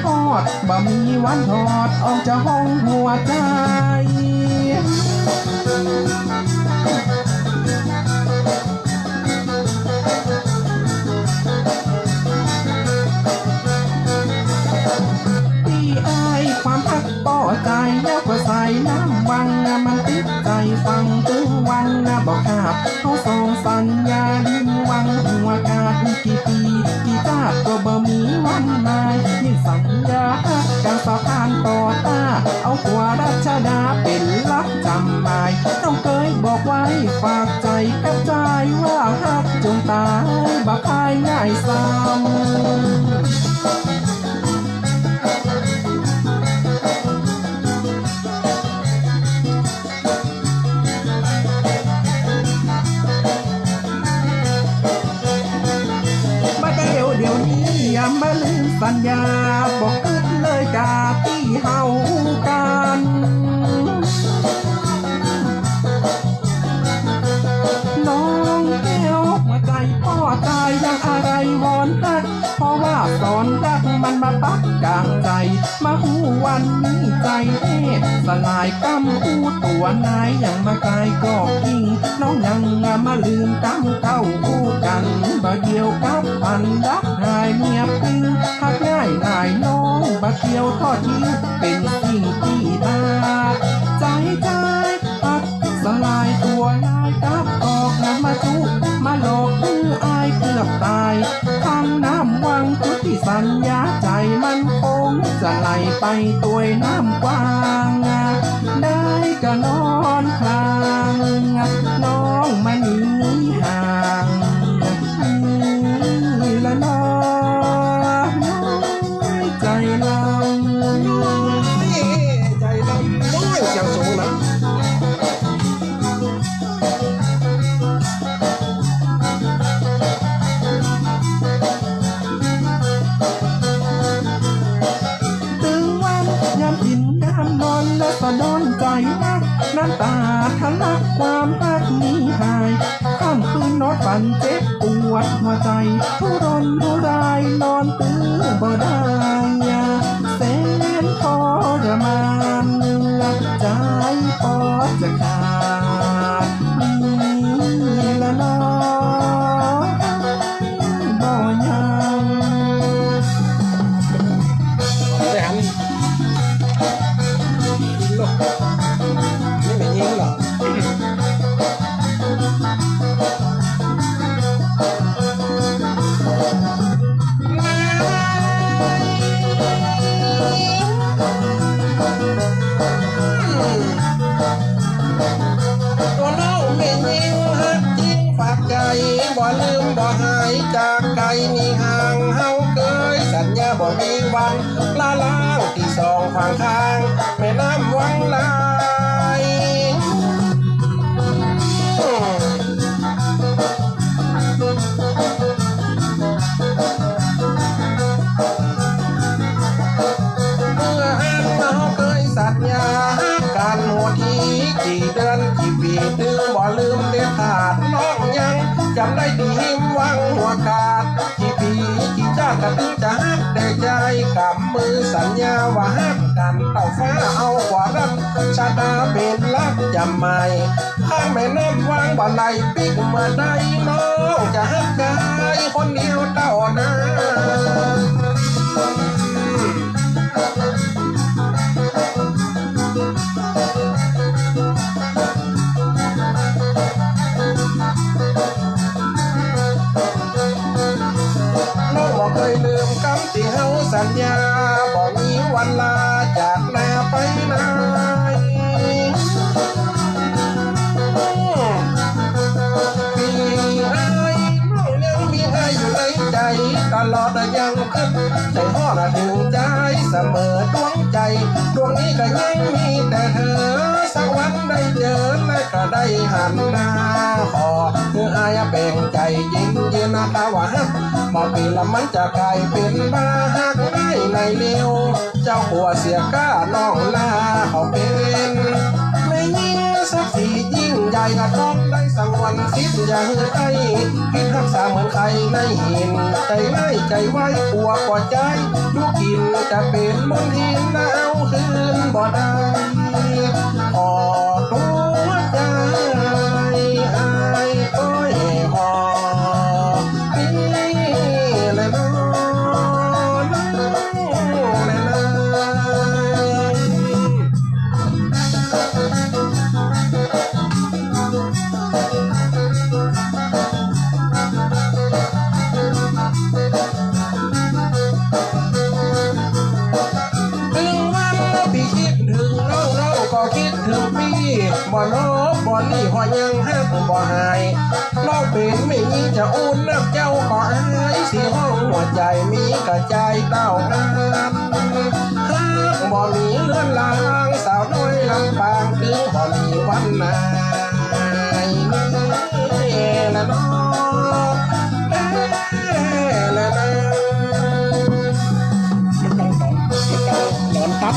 ฮอดบ่มีวันถอดออกจากห้องหัวใจความพักต่อใจแล้วก็ใส่น้ำวังมันติดใจฟังตึงวันบอกขาบเขาส่งสัญญาดินวังหัวกาดกี่ปีกี่ชาติก็บ่มีวันมานี่สัญญาการสะพานต่อตาเอาหัวรัชดาเป็นรักจำหมายต้องเคยบอกไว้ฝากใจกับใจว่าฮักจงตายบักคายง่ายซ้ำอย่ามาลืมสัญญาบอกกึดเลยกาที่เฮากันน้องแก้วหัวใจพ่อตายยังอะไรวอนฮักเพราะว่าสอนรักมันมาปักกลางใจมาหูวันนี้ใจเทพสลายกำหูตัวนายยังมาไกลก็กิ้งน้องยังมาลืมกำเก้าคู่กันบ่เดียวกับพันรักหายเงียบปิ้งหักง่ายหายน้องบ่เที่ยวทอดทิ้งเป็นสิ่งที่มาใจหักสลายตัวลายกับออกมาจุมาหลอกคืออายเกือบตายทางน้ำวังจุดที่สัญญาใจมันคงจะไหลไปตัวน้ำกว้างได้ก็นอนคลางน้องมันหนีห่างละน้องใจลำใจลำน้อยเสียงสูงนะนอนและสะดอนใจนักน้ำตาทะลักความรักนี้หายข้ามคืนนอนฝันเจ็บปวดหัวใจทุรนทุรายนอนตื้อบ่ได้แสนทรมานใจปอดจะขาดละน้องบ่ยังนี่ไม่ยิงหรอตัวน้องไม่ยิงฮักจริงฝากใจบ่ลืมบ่หายจากไกลนี่ห่างเฮาเคยสัญญาบ่มีวันลาล้างที่สองฝั่งข้างแม่น้ำวังลายสัญญาการโหดทีกี่เดือนกี่ปีดื้อบ่ลืมเด็ดขาดน้องยังจำได้ดีหิมวังหัวขาดกี่ปีกี่ชาติกันถึงจะฮักได้ใจกับมือสัญญาว่าฮักกันเต่าฟ้าเอากว่ารักชาตาเป็นรักจำไม่ข้างแม่น้ำวังบ่ไหลปิกเมื่อใดน้องจะฮักกายคนเดียวเต่านาเคยลืมคำที่เฮาสัญญาบ่มีวันลาจากหน้าไปไหนมีอายน้องยังมีอายอยู่ในใจตลอดยังคิดใจฮอดถึงใจเสมอดวงใจดวงนี้ก็ยังมีแต่เธอสักวันได้เจอและก็ได้หันหน้าขอคืออายแบ่งใจยิ่งยืนตาว่าฮักมาปีละมันจะกลายเป็นบ้าฮักได้ในเร็วเจ้าหัวเสียก้าน้องลาเขาเป็นไม่ยิ่งสักสียิ่งใหญ่ ก็ต้องได้สังวันสิบอย่าเหือใจคิดรักษาเหมือนใครในหินใจง่ายใจไว้ปวดปวดใจลูกกินจะเป็นมนทินแล้วคืนบ่ได้ขอตัวใจอายก้อยหอนี่แหละน้องแหละนะก็คิดถึงพี่บ่ลบบ่นี่หอยังฮักบ่หายเราเป็นไม่มีจะอุ่นนักเจ้าก็อายสิห้องหัวใจมีกระจายเต้างามฮักบ่มีเลื่อนลางสาวน้อยลำปางถึงบ่มีวันนายนี่ละน้องละน้มันต้องหลอนปั๊บ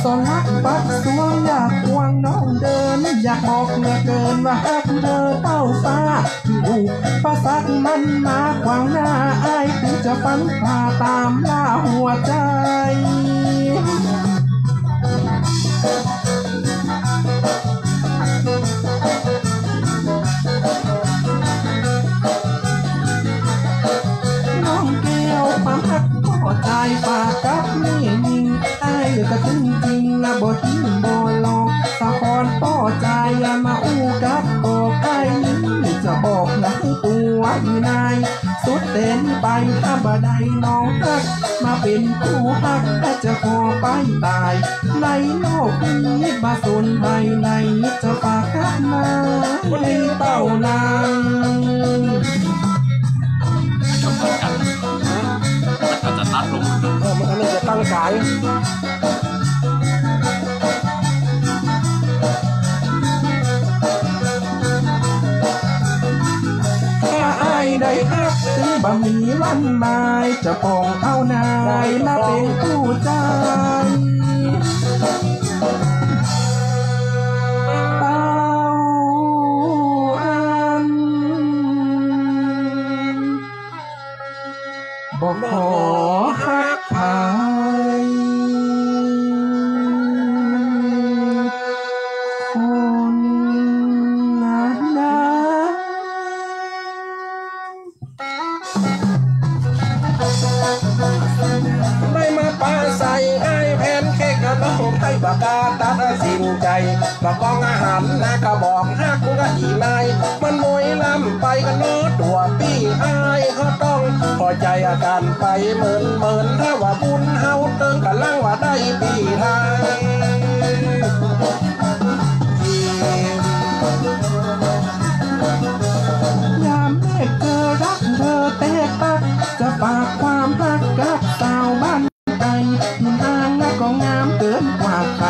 สอนรักปักสวงอยากควงน้องเดินอยากบอกเหลือเกินว่าฮักเธอเต้าฟ้าถูกประสักมันมาขวางหน้าอายถึงจะฝันผ่าตามล่าหัวใจน้องแก้วความฮักพอใจฝากกับนี่ยิงไอ้ก็จริงละบ่ทิ้งบ่ลองสะคอนป้อใจมาอู้กับบอกไอ้นี่จะบอกนะตัวอยู่ในสุดเต้นไปถ้าบ่ได้น้องฮักมาเป็นคู่ฮักแต่จะขอไปตายในโลกนี้บาสนภายในจะฝากกับมาในเต้านางก็จะตัดลง มันอันนี้จะตั้งสายได้ฮักถึงบ่มีวันหมายจะปองเอานายมาเป็นคู่ใจเต้าอันบอกขอฮักใครคนนั้นได้มาปาใส่ไอ้แพนเค้กกับน้องไทยปากกาตัดสินใจปากกองอาหารนะกระบอกฮักก็อีนายมันมวยลำไปกันโน้ตัวปี้ไอ้เขาต้องพอใจอาการไปเหมือนถ้าว่าบุญเฮาเติงกันล่างว่าได้ปีไทยยามแรกเจอรักเธอเตะตักจะฝากความรักกับสาวบ้านไกลหุ่นนางก็งามเกินกว่าใคร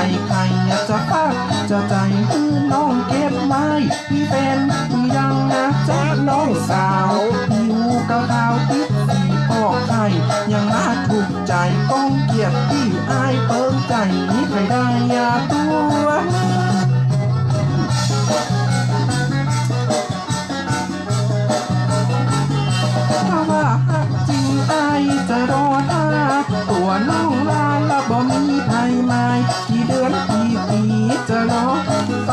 จะฝากจะใจคือน้องเก็บไว้พี่เป็นพี่ยังนะจ๊ะน้องสาวผิวขาวติดสีออกไข่ยังมาถูกใจก้องเกียรติที่อายเปิงใจนี้ใครได้ยาตัวถ้าว่าฮักจริงอายจะรอท่าตัวน้องลาและบ่มีไผไม้กี่เดือนกี่ปีจะรอไป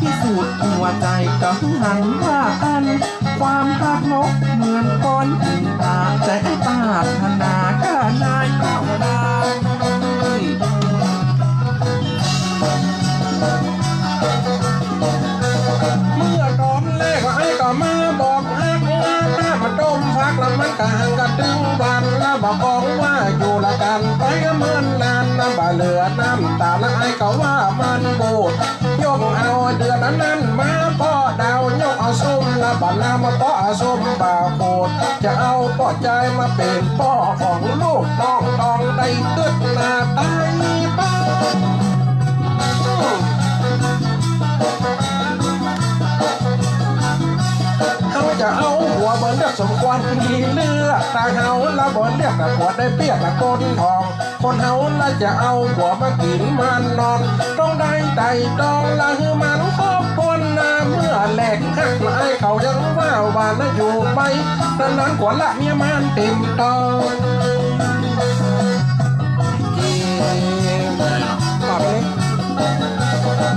พิสูจน์หัวใจกับหันว่าอันความฮักนกเหมือนก้อนหินตาแต่ปาถนาข้านายเข้าดาเมื่อตอนแรกไอ้ก็มาบอกฮักถ้ามันดมฟักแล้วมันกางกระดึงบันแล้วบอกของว่าอยู่ละกันไปเหมือนนานน้ำบาเหลือน้ำตาละไอ้ก็ว่ามันโบดยกเอาเดือนนั้นมาพ่อดาวยกเอาส้มละบานามาพ่อเอาส้มบาโคดจะเอาพ่อใจมาเป็นพ่อของลูกน้องต้องได้ตึกหน้าตายป้า เลือกตาเฮาละบ่เรียกแต่ปวดได้เปียกแต่ก้นทองคนเฮาละจะเอาหัวมากินมันนอนต้องได้ไต่ตองละคือมันครอบคนนาเมื่อแหลกหักละไอเขายังว่าบ้านละอยู่ไปนั้นกว่าละเมียมันเต็มตอง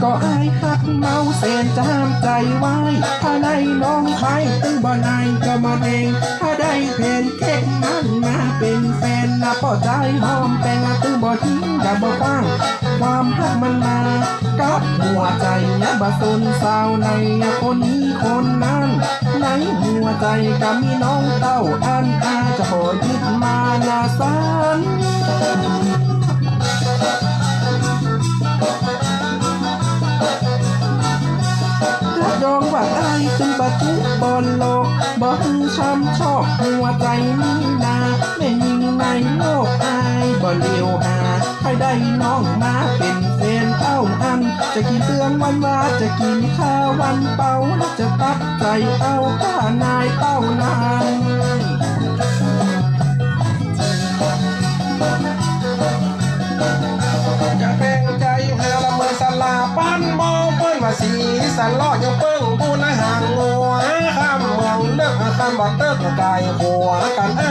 ก็ไอ้หักเมาเส้นจามใจไว้ถ้าในน้องไปตึงบ่นายก็มาเองถ้าได้เพนเค้กนั้นมาเป็นแฟนนะป่อใจหอมแต่งตึงบ่ทิ้งอย่าบ่ฟังความหักมันมากับหัวใจและบ่สนสาวในคนนี้คนนั้นในหัวใจก็มีน้องเต้าอันอาจะขอยึดมานาสันยองว่าไอ้ตึงประตูบนโลกบ่ฮือช้ำชอบหัวใจนี้นาไม่ยิงในโลกไอ้บ่เลี้ยวหาให้ได้น้องมาเป็นแฟนเต้าอันจะกินเตือนวันว่าจะกินข้าววันเป่าจะตัดใจเอาข้านายเต้านานจะแบ่งใจหาละเมอสลาปั้นมองเปิ้นว่าสีสันล่อยังเปิ้งปูนะห่างงัวข้ามเมืองเลิกข้ามบักเติกกายหัวกันไอ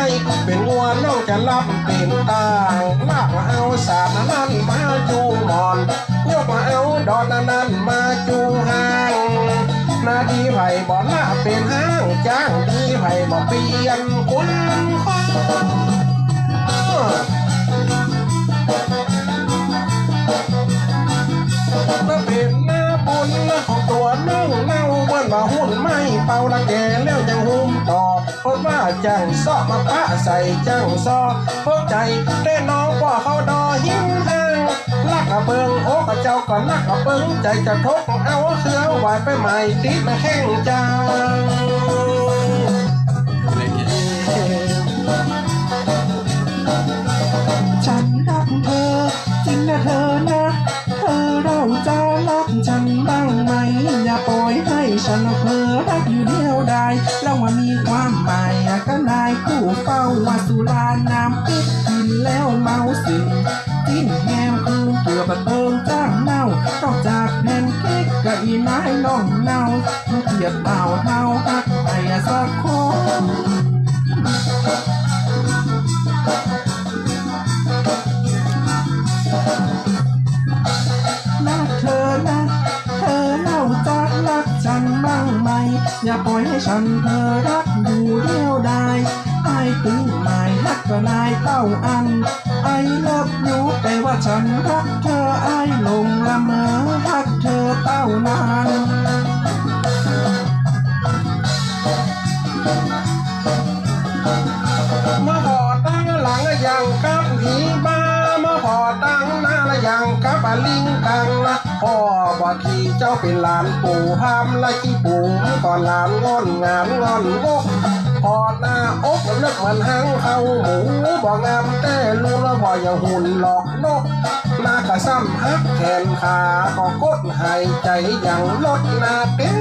เป็นงัวน้องจะรับเป็นตางลากมาเอาสารนั้นมาจูงหมอนยกมาเอาดอนนั้นมาจูงห่างนาดีไผ่บ่ละเป็นห้างจ้างดีไผ่บ่เปลี่ยนคุณมาเป็นหน้าบุญของตัวน้องเน่าเมื่อมาหุ่นไม่เป่าละแกแล้วยังหุ้มต่อเพราะว่าจังซอมาปะใส่จังซอพวกใจแต่น้องว่าเขาดอหิ้งห้างลักกระเบิงโอ้กระเจ้าก่อนลักกระเบิงใจจะทกเอาเสือไหวไปใหม่ติดมาแข้งจางฉันรักเธอจริงนะเธอนะเธอเราจะรักฉันบ้างไหมอย่าปล่อยให้ฉันเพ้อรักอยู่เดียวดายเราว่ามีความหมายก็นายผู้เฝ้าว่าสุราน้ำปิดกินแล้วเมาสึงจิ้นแงวคืนเกือบเติมจ้างเน่านอกจากแผ่นเค้กก็อีนายน้องเน่าเทียบเต่าเท่าฮักไปสักคนรักเธอนะเธอเล่าจะรักฉันบ้างไหมอย่าปล่อยให้ฉันเธอรักอยู่เดียวดายไอ้ตึงหมายรักก็นายเต้าอันไอ้เลิฟอยู่แต่ว่าฉันรักเธอไอ้หลงละเมอรักเธอเต้านานมาพอตั้งหลังอย่างกับผีบ้ามาพอตั้งหน้าอย่างกับลิงกังนะพ่อบอกที่เจ้าเป็นหลานปู่พามและขี้ปู่ก่อนหลานงอนงานงอนงกพอหน้าอกเลิกมันหังเข้าหมูบอกงามแต่รู้แล้วพออย่างหุ่นหลอกนกหน้ากระซ้ำฮักแขนขาก็กดหายใจอย่างลดหน้าเตี้ย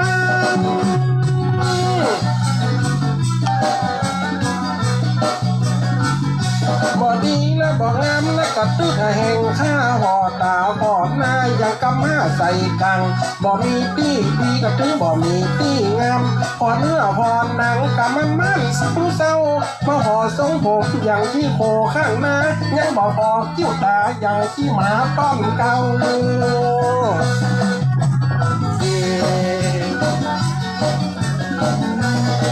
ดังบ่ดีและบ่งามและกระตึกแห่งข้าห่อตาพอดหน้าอย่างกำมาใส่กังบ่มีตี้ดีกระตึกบ่มีตี้งามพอเนื้อพอหนังกำมันมันสังเศร้ามาห่อทรงผมอย่างที่โคข้างหน้ายังบ่พอคิ้วตาอย่างที่หมาต้อนเก่า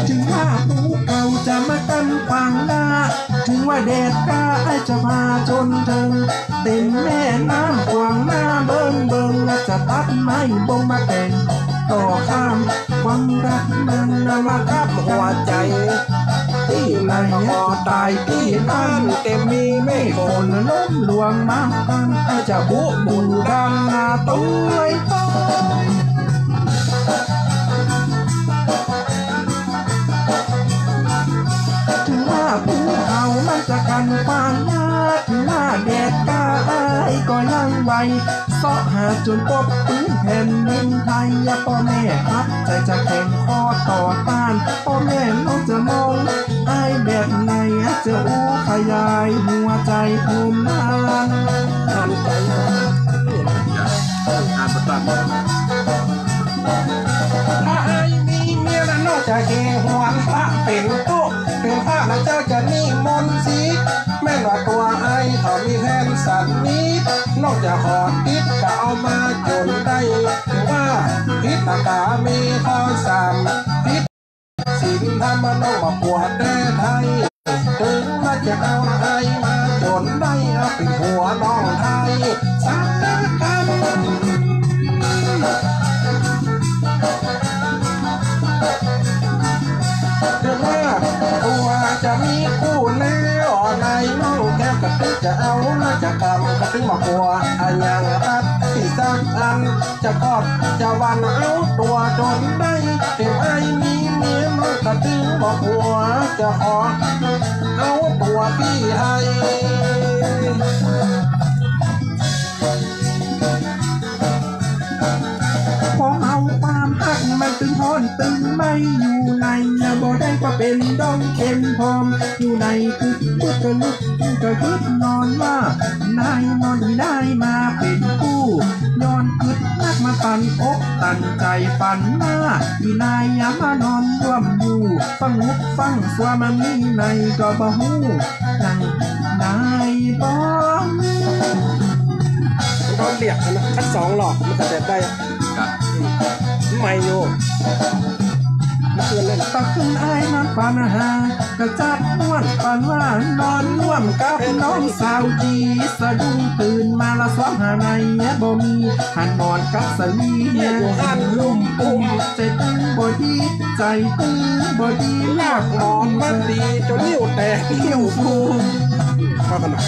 ถึงว่าผู้เก่าจะมาตั้งขวางหน้าถึงว่าแดดกล้าจะพาจนถึงเต็มแม่น้ำขวางหน้าเบิ่งจะตัดไม้บงมาแต่งต่อข้ามความรักมันมาทับหัวใจที่ไหนพอตายที่นั่นเต็มมีไม่คนล้มลวงมาตั้งจะบุบุญดังหน้าตัวถึงว่าภูเขามันจะกันฟางหน้าถึงว่าแดดกล้าก็ยังไหวเสาะหาจนพบพื้นแผ่นดินไทยพ่อแม่ครับใจจะแข่งข้อต่อต้านพ่อแม่น้องจะมอง จากไหนจะอู้ขยายหัวใจภูมินาน อ่านใจนะ อ่านประตัน ถ้าไอ้มีเมียนั้นนอกจากเฮหวนพระเป็นตู้เป็นพระแล้วเจ้าจะนิมนต์สิแม่นว่าตัวไอ้เขามีแทนสันนิดนอกจากขอติดก็เอามาจนได้ถือว่าพิษกามีข้อสามพิษสินธรรมน้องมาปวดแด่ไทยถึงมาจะเอาไอ้มาจนได้เอาเป็นหัวน้องไทยสักกัน ถึงว่าตัวจะมีคู่แล้วในน้องแก้วกระติกจะเอาน่าจะกำกระติกมากลัวอันยังรัดที่สักอันจะกอดจะวันเอาตัวจนได้เห็นไอ้มีเมียน้องกระติกบอกหัวจะขอเอาตัวพี่ให้ พอเอาความหักมันตึงทอนตึงไม่อยู่ในบ่ได้ก็เป็นดองเข็มพร้อมอยู่ในคึกคึกกระลุกกระคึกนอนว่านายนอนได้มาเป็นผู้ย้อนคึดนักมาปั่นอกตันใจปั่นหน้าที่นายยามานอนร่วมอยู่ฟังมุกฟังสวามามีในก็บ่ฮู้ยังนายบ้อง มันเรียกนะคัดสองหลอกมันก็จะได้ กับ ไม่อยู่มันเกินเลย ตะคืนไอ้นอนปัญหากระจัดม่วนปันว่านอนร่วมกับน้องสาวจีสะดุ้งตื่นมาละสองหาในบ่มีหันนอนกับสลีอยู่หันลุ่มปุ่มใจตึงบ่ดีใจตึงบ่ดี ลากนอนมันดีจนนิ้วแตก หิวฟู เข้ากันหน่อย